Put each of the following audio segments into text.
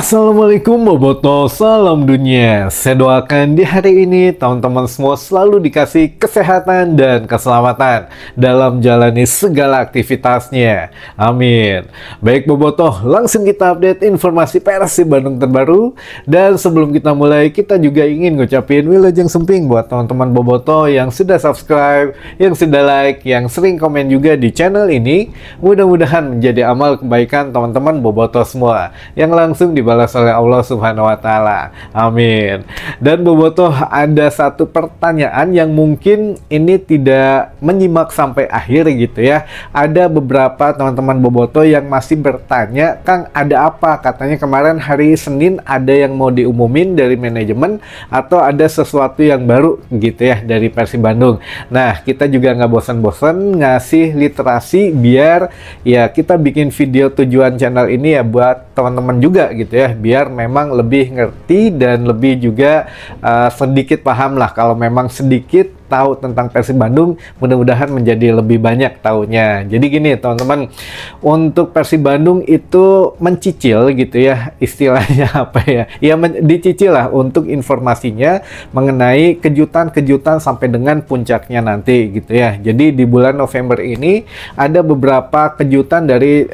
Assalamualaikum Boboto, salam dunia. Saya doakan di hari ini teman-teman semua selalu dikasih kesehatan dan keselamatan dalam jalani segala aktivitasnya. Amin. Baik Boboto, langsung kita update informasi Persib Bandung terbaru. Dan sebelum kita mulai, kita juga ingin ngucapin wilujeng semping buat teman-teman Boboto yang sudah subscribe, yang sudah like, yang sering komen juga di channel ini. Mudah-mudahan menjadi amal kebaikan teman-teman Boboto semua yang langsung dibalas oleh Allah Subhanahu wa Ta'ala. Amin. Dan Bobotoh, ada satu pertanyaan yang mungkin ini tidak menyimak sampai akhir gitu ya. Ada beberapa teman-teman Bobotoh yang masih bertanya, Kang, ada apa? Katanya kemarin hari Senin ada yang mau diumumin dari manajemen atau ada sesuatu yang baru gitu ya dari Persib Bandung. Nah, kita juga nggak bosan-bosan ngasih literasi biar ya kita bikin video tujuan channel ini ya buat teman-teman juga gitu ya, biar memang lebih ngerti dan lebih juga sedikit paham lah. Kalau memang sedikit tahu tentang Persib Bandung, mudah-mudahan menjadi lebih banyak tahunya. Jadi gini teman-teman, untuk Persib Bandung itu mencicil gitu ya, istilahnya apa ya, ya dicicil lah untuk informasinya mengenai kejutan-kejutan sampai dengan puncaknya nanti gitu ya. Jadi di bulan November ini ada beberapa kejutan dari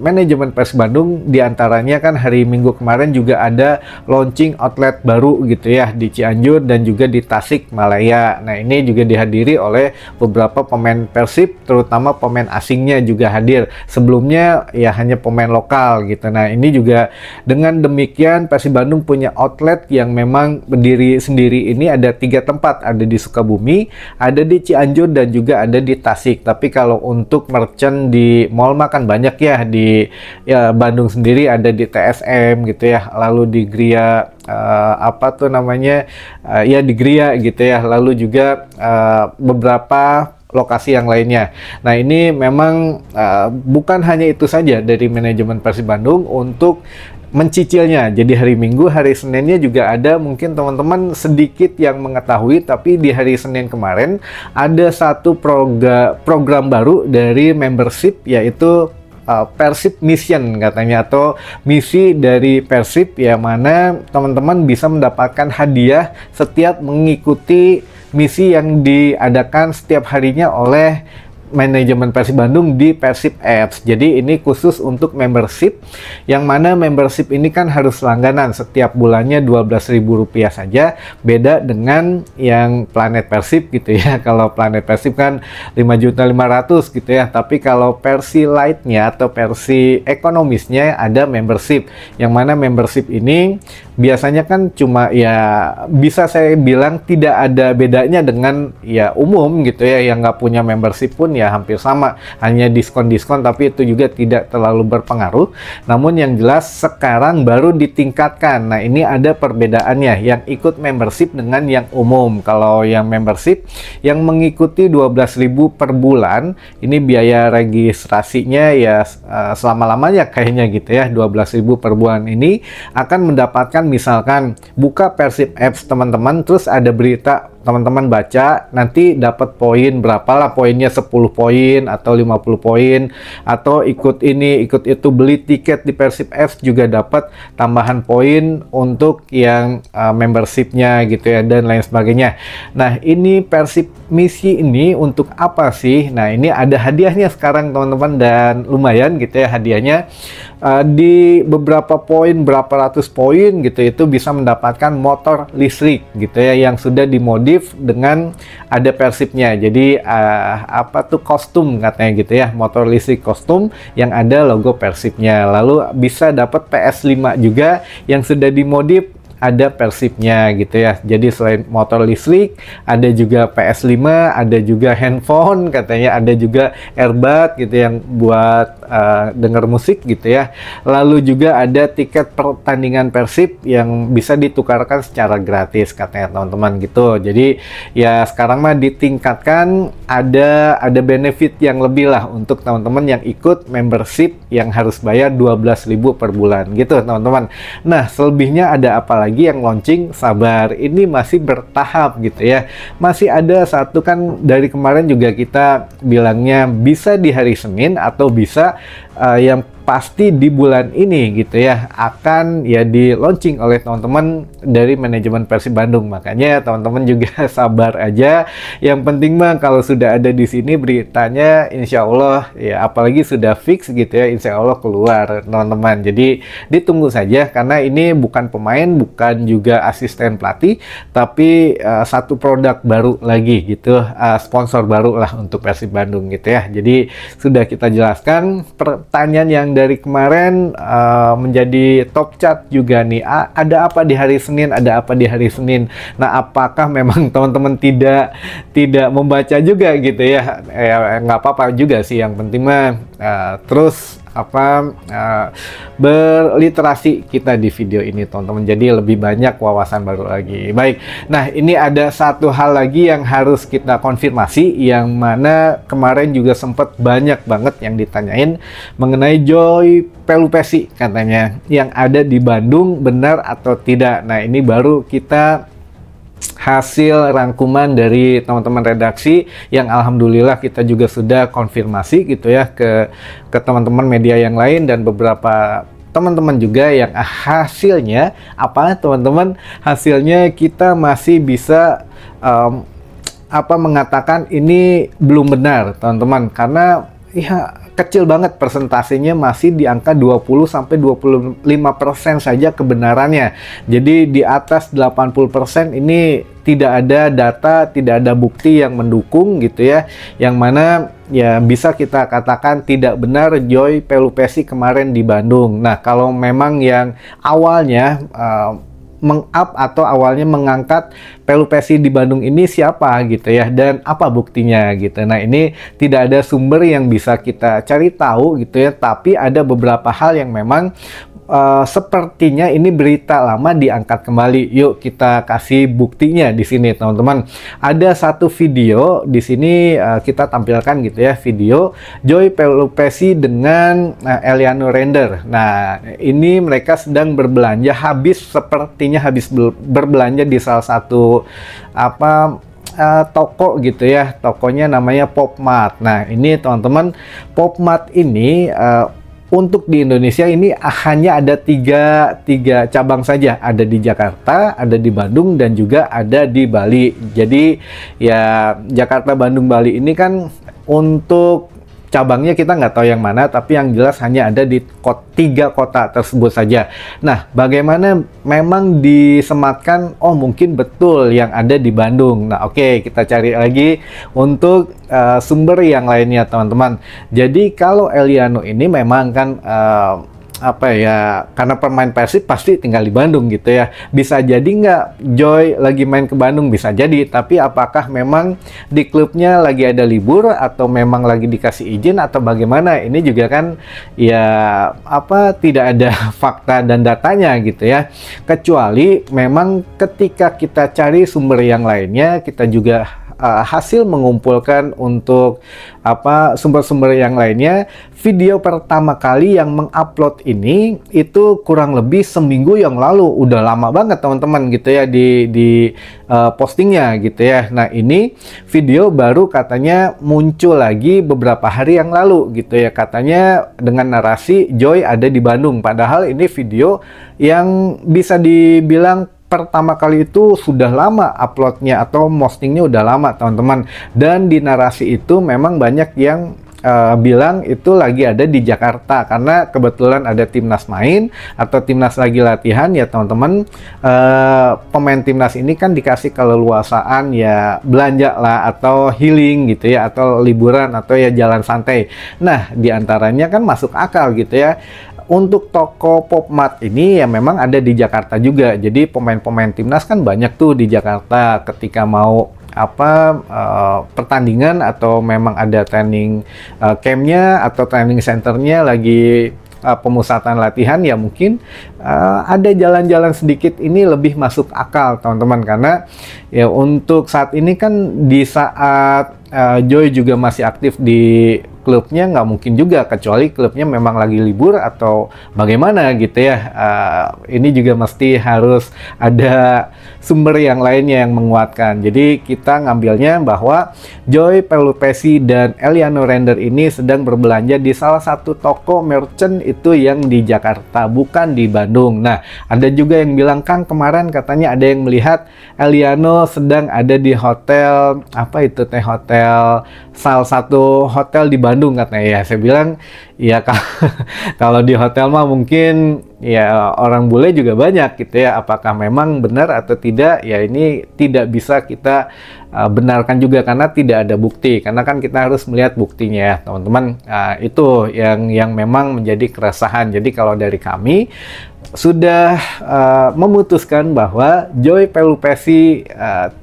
manajemen Persib Bandung, diantaranya kan hari Minggu kemarin juga ada launching outlet baru gitu ya di Cianjur dan juga di Tasikmalaya. Nah, ini juga dihadiri oleh beberapa pemain Persib, terutama pemain asingnya juga hadir. Sebelumnya ya hanya pemain lokal gitu. Nah, ini juga dengan demikian Persib Bandung punya outlet yang memang berdiri sendiri. Ini ada 3 tempat, ada di Sukabumi, ada di Cianjur dan juga ada di Tasik. Tapi kalau untuk merchant di mall makan banyak ya, di Bandung sendiri ada di TSM gitu ya, lalu di Gria apa tuh namanya, ya di Gria gitu ya, lalu juga beberapa lokasi yang lainnya. Nah, ini memang bukan hanya itu saja dari manajemen Persib Bandung untuk mencicilnya. Jadi hari Minggu, hari Seninnya juga ada, mungkin teman-teman sedikit yang mengetahui, tapi di hari Senin kemarin ada satu program baru dari membership, yaitu Persib Mission katanya, atau misi dari Persib, ya mana teman-teman bisa mendapatkan hadiah setiap mengikuti misi yang diadakan setiap harinya oleh manajemen Persib Bandung di Persib Apps. Jadi ini khusus untuk membership, yang mana membership ini kan harus langganan, setiap bulannya Rp12.000 saja, beda dengan yang Planet Persib gitu ya. Kalau Planet Persib kan 5.500.000 gitu ya, tapi kalau versi Lite-nya atau versi ekonomisnya ada membership, yang mana membership ini biasanya kan cuma ya bisa saya bilang tidak ada bedanya dengan ya umum gitu ya, yang nggak punya membership pun ya hampir sama, hanya diskon-diskon, tapi itu juga tidak terlalu berpengaruh. Namun yang jelas sekarang baru ditingkatkan. Nah, ini ada perbedaannya yang ikut membership dengan yang umum. Kalau yang membership yang mengikuti 12.000 per bulan, ini biaya registrasinya ya selama-lamanya kayaknya gitu ya, 12.000 per bulan ini akan mendapatkan, misalkan buka Persib Apps teman-teman, terus ada berita, teman-teman baca, nanti dapat poin berapalah, poinnya 10 poin atau 50 poin, atau ikut ini, ikut itu, beli tiket di Persib Apps juga dapat tambahan poin untuk yang membershipnya gitu ya, dan lain sebagainya. Nah, ini Persib Misi ini untuk apa sih? Nah, ini ada hadiahnya sekarang teman-teman, dan lumayan gitu ya hadiahnya. Di beberapa poin, berapa ratus poin gitu, itu bisa mendapatkan motor listrik gitu ya, yang sudah dimodif dengan ada Persibnya. Jadi apa tuh, kostum katanya gitu ya, motor listrik kostum yang ada logo Persibnya. Lalu bisa dapat PS5 juga yang sudah dimodif ada Persibnya gitu ya. Jadi selain motor listrik, ada juga PS5, ada juga handphone katanya, ada juga earbud gitu yang buat denger musik gitu ya. Lalu juga ada tiket pertandingan Persib yang bisa ditukarkan secara gratis katanya teman-teman gitu. Jadi ya sekarang mah ditingkatkan, ada benefit yang lebih lah untuk teman-teman yang ikut membership yang harus bayar 12.000 per bulan gitu teman-teman. Nah, selebihnya ada apa lagi yang launching? Sabar, ini masih bertahap gitu ya. Masih ada satu, kan dari kemarin juga kita bilangnya bisa di hari Senin atau bisa yang pasti di bulan ini gitu ya akan ya di launching oleh teman-teman dari manajemen Persib Bandung. Makanya teman-teman juga sabar aja. Yang penting mah kalau sudah ada di sini beritanya, insya Allah ya, apalagi sudah fix gitu ya, insya Allah keluar teman-teman. Jadi ditunggu saja karena ini bukan pemain, bukan juga asisten pelatih, tapi satu produk baru lagi gitu, sponsor baru lah untuk Persib Bandung gitu ya. Jadi sudah kita jelaskan. Pertanyaan yang dari kemarin menjadi top chat juga nih, ada apa di hari Senin, ada apa di hari Senin. Nah, apakah memang teman-teman tidak membaca juga gitu ya? Nggak apa-apa juga sih, yang penting mah terus berliterasi kita di video ini teman-teman, jadi lebih banyak wawasan baru lagi. Baik, nah ini ada satu hal lagi yang harus kita konfirmasi, yang mana kemarin juga sempat banyak banget yang ditanyain mengenai Joy Pelupesi katanya yang ada di Bandung, benar atau tidak. Nah, ini baru kita hasil rangkuman dari teman-teman redaksi yang alhamdulillah kita juga sudah konfirmasi gitu ya ke teman-teman media yang lain dan beberapa teman-teman juga yang hasilnya apa teman-teman, hasilnya kita masih bisa mengatakan ini belum benar teman-teman, karena ya kecil banget persentasenya, masih di angka 20-25% saja kebenarannya. Jadi di atas 80% ini tidak ada data, tidak ada bukti yang mendukung gitu ya, yang mana ya bisa kita katakan tidak benar Joy Pelupesi kemarin di Bandung. Nah, kalau memang yang awalnya meng-up atau awalnya mengangkat Pelupesi di Bandung ini siapa gitu ya, dan apa buktinya gitu. Nah, ini tidak ada sumber yang bisa kita cari tahu gitu ya, tapi ada beberapa hal yang memang sepertinya ini berita lama diangkat kembali. Yuk kita kasih buktinya di sini teman-teman. Ada satu video di sini kita tampilkan gitu ya, video Joy Pelupesi dengan Eliano Render. Nah, ini mereka sedang berbelanja, sepertinya habis berbelanja di salah satu toko gitu ya. Tokonya namanya Popmart. Nah, ini teman-teman, Popmart ini untuk di Indonesia ini hanya ada tiga cabang saja, ada di Jakarta, ada di Bandung, dan juga ada di Bali. Jadi ya Jakarta, Bandung, Bali ini kan untuk cabangnya kita nggak tahu yang mana, tapi yang jelas hanya ada di tiga kota tersebut saja. Nah, bagaimana memang disematkan, oh mungkin betul yang ada di Bandung. Nah, oke, kita cari lagi untuk sumber yang lainnya teman-teman. Jadi kalau Eliano ini memang kan karena pemain Persib pasti tinggal di Bandung gitu ya. Bisa jadi nggak Joy lagi main ke Bandung, bisa jadi, tapi apakah memang di klubnya lagi ada libur atau memang lagi dikasih izin atau bagaimana, ini juga kan ya tidak ada fakta dan datanya gitu ya. Kecuali memang ketika kita cari sumber yang lainnya, kita juga hasil mengumpulkan untuk sumber-sumber yang lainnya. Video pertama kali yang mengupload ini itu kurang lebih seminggu yang lalu, udah lama banget teman-teman gitu ya di postingnya gitu ya. Nah, ini video baru katanya muncul lagi beberapa hari yang lalu gitu ya, katanya dengan narasi Joy ada di Bandung, padahal ini video yang bisa dibilang pertama kali itu sudah lama uploadnya atau postingnya udah lama teman-teman. Dan di narasi itu memang banyak yang bilang itu lagi ada di Jakarta karena kebetulan ada timnas main atau timnas lagi latihan ya teman-teman. Pemain timnas ini kan dikasih keleluasaan ya belanja lah atau healing gitu ya, atau liburan atau ya jalan santai. Nah, diantaranya kan masuk akal gitu ya. Untuk toko Popmart ini ya memang ada di Jakarta juga. Jadi pemain-pemain timnas kan banyak tuh di Jakarta ketika mau pertandingan atau memang ada training campnya atau training centernya lagi pemusatan latihan, ya mungkin ada jalan-jalan sedikit, ini lebih masuk akal teman-teman, karena ya untuk saat ini kan di saat Joy juga masih aktif di klubnya nggak mungkin juga, kecuali klubnya memang lagi libur atau bagaimana gitu ya. Ini juga mesti harus ada sumber yang lainnya yang menguatkan. Jadi kita ngambilnya bahwa Joy Pelupesi dan Eliano Render ini sedang berbelanja di salah satu toko merchant itu yang di Jakarta, bukan di Bandung. Nah, ada juga yang bilang, Kang, kemarin katanya ada yang melihat Eliano sedang ada di hotel, apa itu teh, hotel, salah satu hotel di Bandung katanya. Ya, saya bilang, ya kalau di hotel mah mungkin ya orang bule juga banyak gitu ya. Apakah memang benar atau tidak? Ya ini tidak bisa kita benarkan juga karena tidak ada bukti. Karena kan kita harus melihat buktinya ya, teman-teman. Itu yang memang menjadi keresahan. Jadi kalau dari kami sudah memutuskan bahwa Joy Pelupesi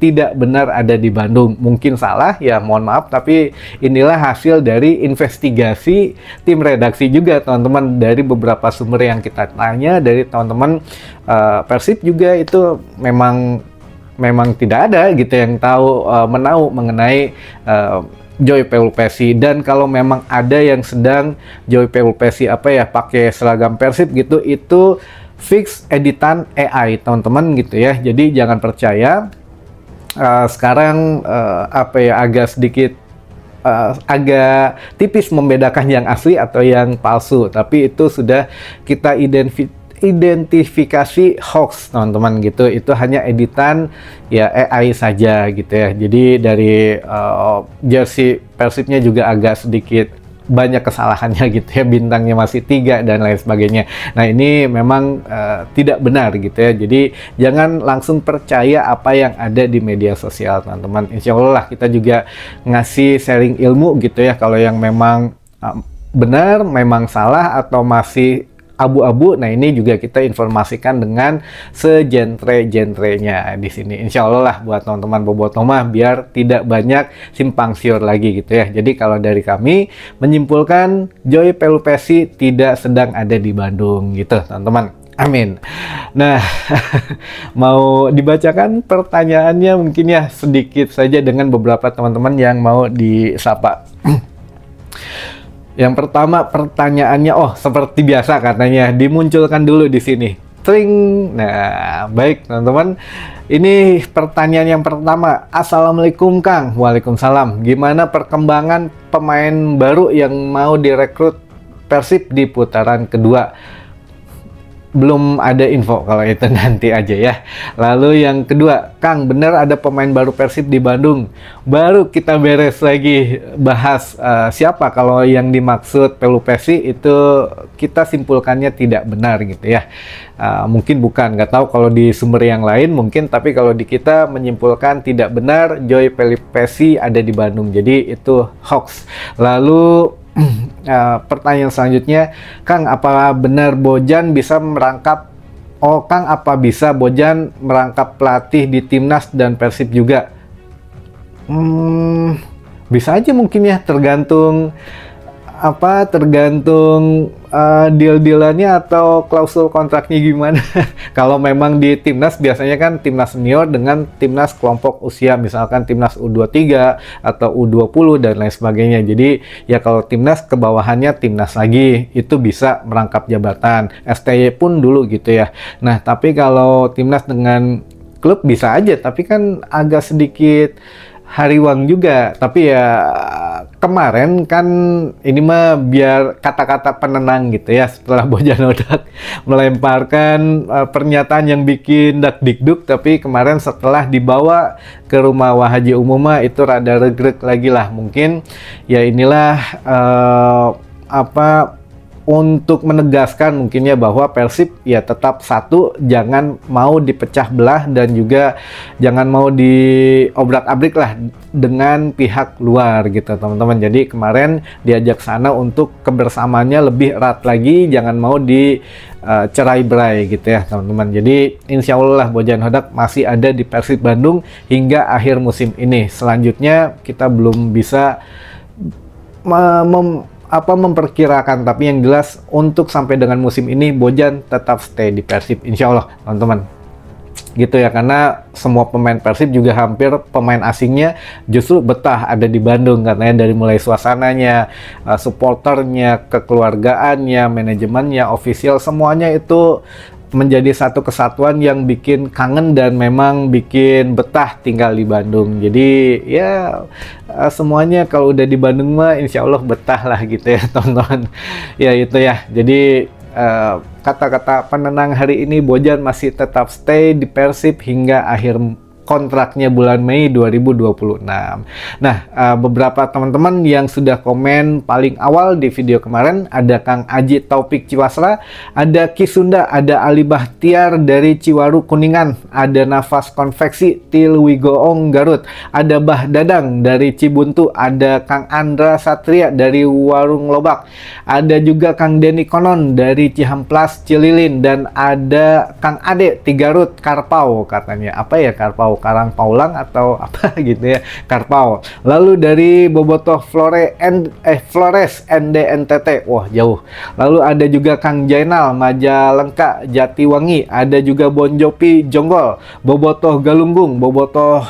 tidak benar ada di Bandung. Mungkin salah, ya mohon maaf, tapi inilah hasil dari investigasi tim redaksi juga, teman-teman, dari beberapa sumber yang kita tanya, dari teman-teman Persib juga, itu memang tidak ada gitu yang tahu menahu mengenai Joy Pelupesi. Dan kalau memang ada yang sedang Joy Pelupesi pakai seragam Persib gitu, itu fix editan AI, teman-teman gitu ya. Jadi jangan percaya. Sekarang agak sedikit agak tipis membedakan yang asli atau yang palsu, tapi itu sudah kita identifikasi hoax, teman-teman gitu. Itu hanya editan ya AI saja gitu ya. Jadi dari jersey Persibnya juga agak sedikit banyak kesalahannya gitu ya, bintangnya masih 3 dan lain sebagainya. Nah ini memang tidak benar gitu ya. Jadi jangan langsung percaya apa yang ada di media sosial, teman-teman. Insya Allah lah kita juga ngasih sharing ilmu gitu ya. Kalau yang memang benar, memang salah, atau masih abu-abu, nah ini juga kita informasikan dengan segentre-gentrenya di sini. Insya Allah lah buat teman-teman bobotoh mah biar tidak banyak simpang siur lagi gitu ya. Jadi kalau dari kami menyimpulkan Joy Pelupesi tidak sedang ada di Bandung gitu, teman-teman. Amin. Nah, mau dibacakan pertanyaannya mungkin ya sedikit saja dengan beberapa teman-teman yang mau disapa. Yang pertama pertanyaannya, seperti biasa katanya dimunculkan dulu di sini. Tring. Nah, baik teman-teman. Ini pertanyaan yang pertama. Assalamualaikum Kang. Waalaikumsalam. Gimana perkembangan pemain baru yang mau direkrut Persib di putaran kedua? Belum ada info, kalau itu nanti aja ya. Lalu yang kedua, Kang, benar ada pemain baru Persib di Bandung? Baru kita beres lagi bahas siapa. Kalau yang dimaksud Pelupesi itu kita simpulkannya tidak benar gitu ya. Mungkin bukan, nggak tahu kalau di sumber yang lain mungkin, tapi kalau di kita menyimpulkan tidak benar Joy Pelupesi ada di Bandung. Jadi itu hoax. Lalu pertanyaan selanjutnya, Kang, apa benar Bojan bisa merangkap? Kang, apa bisa Bojan merangkap pelatih di timnas dan Persib juga? Bisa aja mungkin ya, tergantung deal-dealannya atau klausul kontraknya gimana. Kalau memang di timnas biasanya kan timnas senior dengan timnas kelompok usia, misalkan timnas U23 atau U20 dan lain sebagainya. Jadi ya kalau timnas ke bawahannya timnas lagi, itu bisa merangkap jabatan. STY pun dulu gitu ya. Nah, tapi kalau timnas dengan klub bisa aja, tapi kan agak sedikit hariwang juga. Tapi ya kemarin kan ini mah biar kata-kata penenang gitu ya, setelah Bojan Hodak melemparkan pernyataan yang bikin dak-dikduk, tapi kemarin setelah dibawa ke rumah Wahaji Umuma itu rada regrek lagi lah. Mungkin ya inilah untuk menegaskan mungkinnya bahwa Persib ya tetap satu, jangan mau dipecah belah dan juga jangan mau diobrak-abrik lah dengan pihak luar gitu, teman-teman. Jadi kemarin diajak sana untuk kebersamaannya lebih erat lagi, jangan mau cerai-berai gitu ya, teman-teman. Jadi insya Allah Bojan Hodak masih ada di Persib Bandung hingga akhir musim ini. Selanjutnya kita belum bisa memperkirakan, tapi yang jelas untuk sampai dengan musim ini Bojan tetap stay di Persib, insya Allah, teman-teman. gitu ya, karena semua pemain Persib juga hampir pemain asingnya justru betah ada di Bandung katanya, dari mulai suasananya, supporternya, kekeluargaannya, manajemennya, official, semuanya itu menjadi satu kesatuan yang bikin kangen dan memang bikin betah tinggal di Bandung. Jadi ya semuanya kalau udah di Bandung mah insya Allah betah lah gitu ya teman-teman. Ya itu ya. Jadi kata-kata penenang hari ini, Bojan masih tetap stay di Persib hingga akhir kontraknya bulan Mei 2026. Nah, beberapa teman-teman yang sudah komen paling awal di video kemarin, ada Kang Aji Taufik Ciwasra, ada Kisunda, ada Ali Bahtiar dari Ciwaru Kuningan, ada Nafas Konveksi Tilwigoong Garut, ada Bah Dadang dari Cibuntu, ada Kang Andra Satria dari Warung Lobak, ada juga Kang Denny Konon dari Cihamplas Cililin, dan ada Kang Ade Tigarut Karpau katanya. Apa ya Karpau? Karang Paulang atau apa gitu ya, Karpau. Lalu dari Bobotoh Flores NDNTT, wah jauh. Lalu ada juga Kang Jainal Majalengka Jatiwangi, ada juga Bonjopi Jonggol, Bobotoh Galunggung, Bobotoh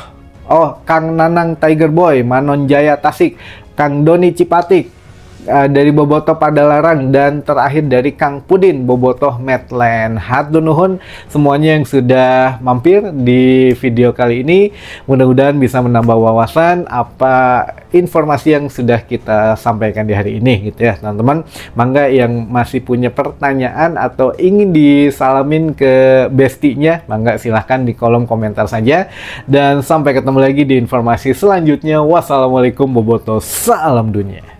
Kang Nanang Tiger Boy Manon Jaya Tasik, Kang Doni Cipatik dari Bobotoh Padalarang, dan terakhir dari Kang Pudin Bobotoh Medland. Hatur nuhun semuanya yang sudah mampir di video kali ini. Mudah-mudahan bisa menambah wawasan apa informasi yang sudah kita sampaikan di hari ini gitu ya teman-teman. Mangga yang masih punya pertanyaan atau ingin disalamin ke bestinya, mangga silahkan di kolom komentar saja. Dan sampai ketemu lagi di informasi selanjutnya. Wassalamualaikum Bobotoh, salam dunia.